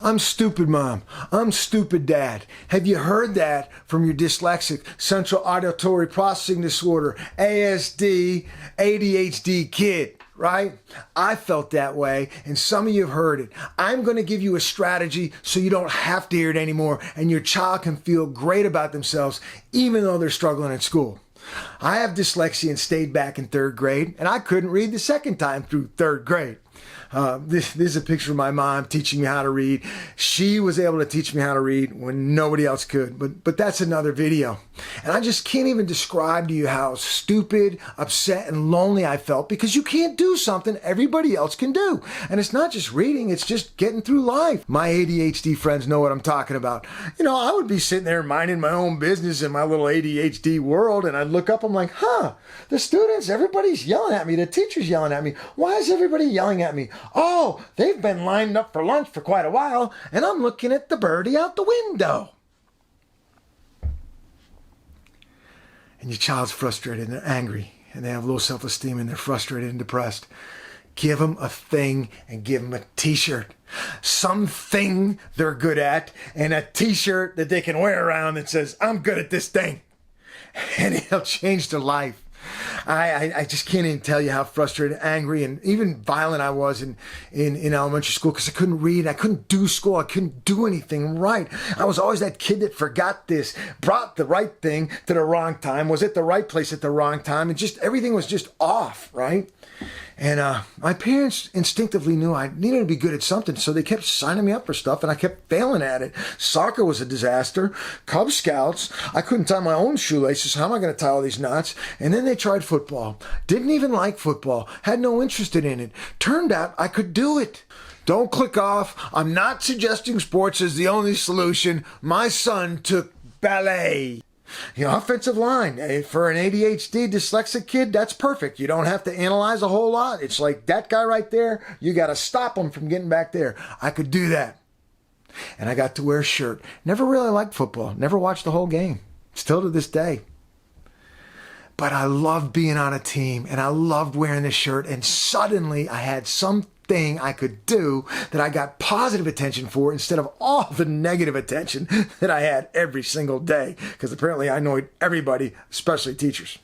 I'm stupid, Mom. I'm stupid, Dad. Have you heard that from your dyslexic, central auditory processing disorder, ASD, ADHD kid? Right? I felt that way, and some of you have heard it. I'm going to give you a strategy so you don't have to hear it anymore, and your child can feel great about themselves even though they're struggling at school. I have dyslexia and stayed back in third grade, and I couldn't read the second time through third grade. This is a picture of my mom teaching me how to read. She was able to teach me how to read when nobody else could, but that's another video. And I just can't even describe to you how stupid, upset, and lonely I felt because you can't do something everybody else can do. And it's not just reading, it's just getting through life. My ADHD friends know what I'm talking about. You know, I would be sitting there minding my own business in my little ADHD world, and I'd look up, I'm like, the students, everybody's yelling at me, the teacher's yelling at me. Why is everybody yelling at me? Oh, they've been lined up for lunch for quite a while, and I'm looking at the birdie out the window. And your child's frustrated and they're angry and they have low self-esteem and they're frustrated and depressed. Give them a thing and give them a t-shirt. Something they're good at and a t-shirt that they can wear around that says, I'm good at this thing. And it'll change their life. I just can't even tell you how frustrated, angry, and even violent I was in elementary school because I couldn't read. I couldn't do school. I couldn't do anything right. I was always that kid that forgot this, brought the right thing to the wrong time, was at the right place at the wrong time, and just everything was just off, right? And my parents instinctively knew I needed to be good at something, so they kept signing me up for stuff, and I kept failing at it. Soccer was a disaster. Cub Scouts, I couldn't tie my own shoelaces. How am I going to tie all these knots? And then they tried football. Didn't even like football. Had no interest in it. Turned out I could do it. Don't click off. I'm not suggesting sports is the only solution. My son took ballet. You know, offensive line, for an ADHD dyslexic kid, that's perfect. You don't have to analyze a whole lot. It's like that guy right there, you got to stop him from getting back there. I could do that. And I got to wear a shirt. Never really liked football. Never watched the whole game. Still to this day. But I loved being on a team and I loved wearing this shirt. And suddenly I had something I could do that I got positive attention for instead of all the negative attention that I had every single day, because apparently I annoyed everybody, especially teachers.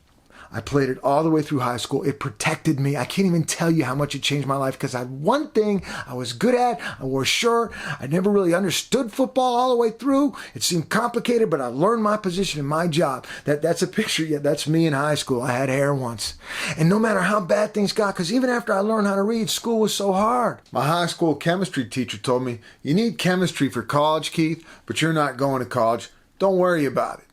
I played it all the way through high school. It protected me. I can't even tell you how much it changed my life because I had one thing I was good at. I wore a shirt. I never really understood football all the way through. It seemed complicated, but I learned my position and my job. That's a picture. Yeah, that's me in high school. I had hair once. And no matter how bad things got, because even after I learned how to read, school was so hard. My high school chemistry teacher told me, you need chemistry for college, Keith, but you're not going to college. Don't worry about it.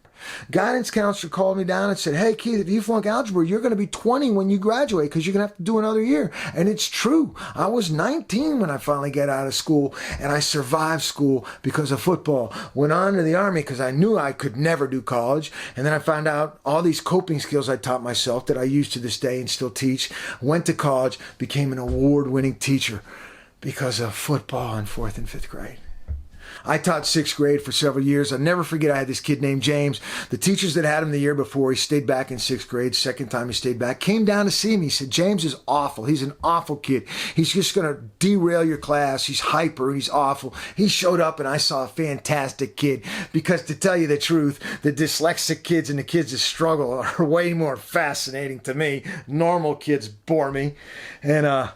Guidance counselor called me down and said, hey, Keith, if you flunk algebra, you're going to be 20 when you graduate because you're going to have to do another year. And it's true. I was 19 when I finally got out of school, and I survived school because of football. Went on to the Army because I knew I could never do college. And then I found out all these coping skills I taught myself that I use to this day and still teach. Went to college, became an award-winning teacher because of football in 4th and 5th grade. I taught 6th grade for several years. I'll never forget I had this kid named James. The teachers that had him the year before, he stayed back in 6th grade. Second time he stayed back, came down to see me. He said, James is awful. He's an awful kid. He's just going to derail your class. He's hyper. He's awful. He showed up and I saw a fantastic kid, because to tell you the truth, the dyslexic kids and the kids that struggle are way more fascinating to me. Normal kids bore me. And,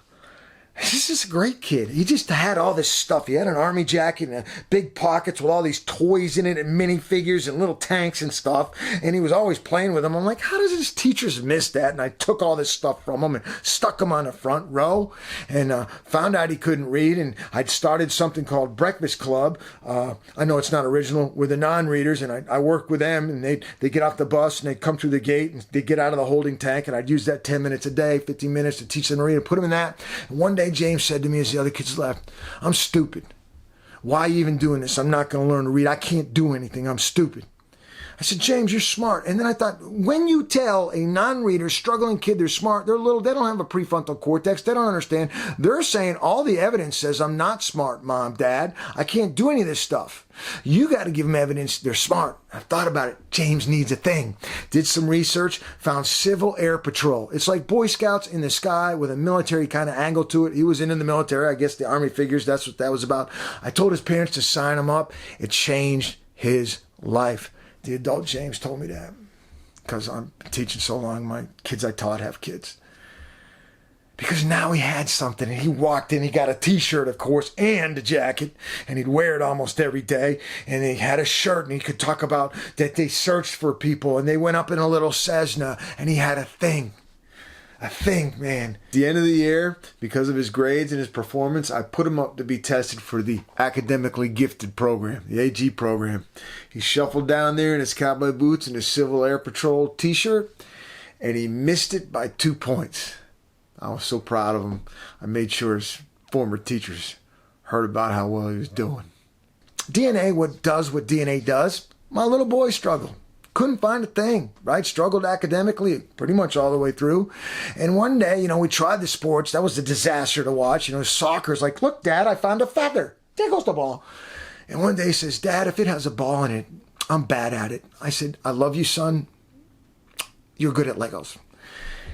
this is a great kid. He just had all this stuff. He had an army jacket and big pockets with all these toys in it and minifigures and little tanks and stuff. And he was always playing with them. I'm like, how does his teachers miss that? And I took all this stuff from him and stuck him on the front row and found out he couldn't read. And I'd started something called Breakfast Club. I know it's not original, with the non-readers. And I worked with them, and they'd get off the bus and they'd come through the gate and they'd get out of the holding tank. And I'd use that 10 minutes a day, 15 minutes to teach them to read and put them in that. And one day, James said to me as the other kids left, I'm stupid. Why are you even doing this? I'm not going to learn to read. I can't do anything. I'm stupid. I said, James, you're smart. And then I thought, when you tell a non-reader, struggling kid they're smart, they're little, they don't have a prefrontal cortex, they don't understand. They're saying all the evidence says I'm not smart, Mom, Dad. I can't do any of this stuff. You got to give them evidence they're smart. I thought about it. James needs a thing. Did some research, found Civil Air Patrol. It's like Boy Scouts in the sky with a military kind of angle to it. He was into the military. I guess the Army figures that's what that was about. I told his parents to sign him up. It changed his life. The adult James told me that because I'm teaching so long. My kids I taught have kids. Because now he had something, and he walked in, he got a t-shirt, of course, and a jacket, and he'd wear it almost every day, and he had a shirt, and he could talk about that they searched for people, and they went up in a little Cessna, and he had a thing, man. At the end of the year, because of his grades and his performance, I put him up to be tested for the academically gifted program, the AG program. He shuffled down there in his cowboy boots and his Civil Air Patrol t-shirt, and he missed it by 2 points. I was so proud of him. I made sure his former teachers heard about how well he was doing. DNA does what DNA does. My little boy struggled. Couldn't find a thing, right? Struggled academically pretty much all the way through. And one day, we tried the sports. That was a disaster to watch. Soccer's like, look, Dad, I found a feather. There goes the ball. And one day he says, Dad, if it has a ball in it, I'm bad at it. I said, I love you, son. You're good at Legos.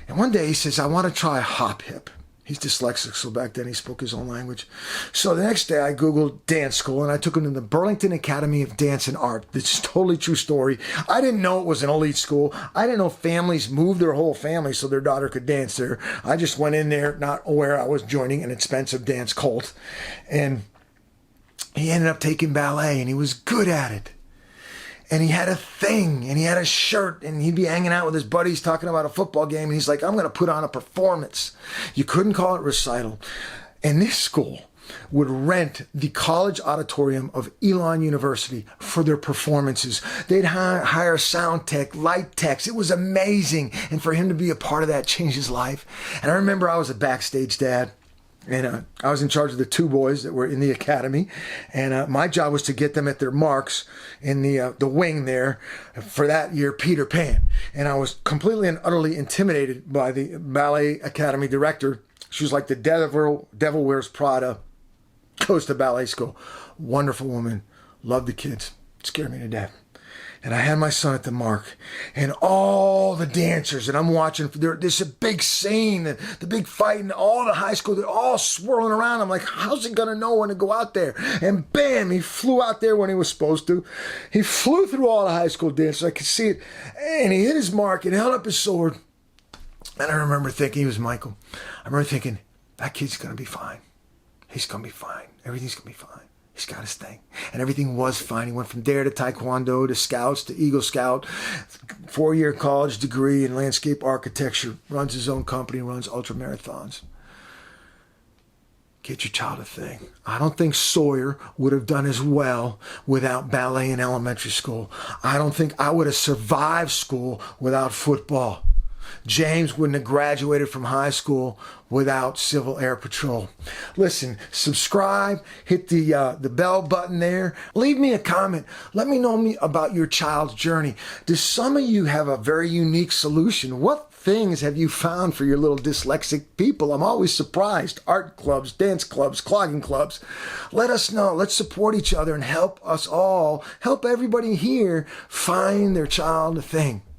And one day he says, I want to try hop hip. He's dyslexic, so back then he spoke his own language. So the next day I Googled dance school, and I took him to the Burlington Academy of Dance and Art. This is a totally true story. I didn't know it was an elite school. I didn't know families moved their whole family so their daughter could dance there. I just went in there not aware I was joining an expensive dance cult. And he ended up taking ballet, and he was good at it. And he had a thing, and he had a shirt, and he'd be hanging out with his buddies talking about a football game, and he's like, I'm going to put on a performance. You couldn't call it recital. And this school would rent the college auditorium of Elon University for their performances. They'd hire sound tech, light techs. It was amazing. And for him to be a part of that changed his life. And I remember I was a backstage dad. And I was in charge of the 2 boys that were in the academy. And my job was to get them at their marks in the wing there for that year, Peter Pan. And I was completely and utterly intimidated by the ballet academy director. She was like the devil wears Prada, goes to ballet school. Wonderful woman. Loved the kids. Scared me to death. And I had my son at the mark, and all the dancers, and I'm watching, there's a big scene, the big fight, and all the high school, they're all swirling around. I'm like, how's he going to know when to go out there? And bam, he flew out there when he was supposed to. He flew through all the high school dancers. I could see it. And he hit his mark and held up his sword. And I remember thinking, he was Michael. I remember thinking, that kid's going to be fine. He's going to be fine. Everything's going to be fine. He's got his thing. And everything was fine. He went from there to Taekwondo to Scouts to Eagle Scout, 4-year college degree in landscape architecture, runs his own company, runs ultra marathons. Get your child a thing. I don't think Sawyer would have done as well without ballet in elementary school. I don't think I would have survived school without football. James wouldn't have graduated from high school without Civil Air Patrol. Listen, subscribe, hit the bell button there. Leave me a comment. Let me know about your child's journey. Do some of you have a very unique solution? What things have you found for your little dyslexic people? I'm always surprised. Art clubs, dance clubs, clogging clubs. Let us know. Let's support each other and help us all, help everybody here find their child a thing.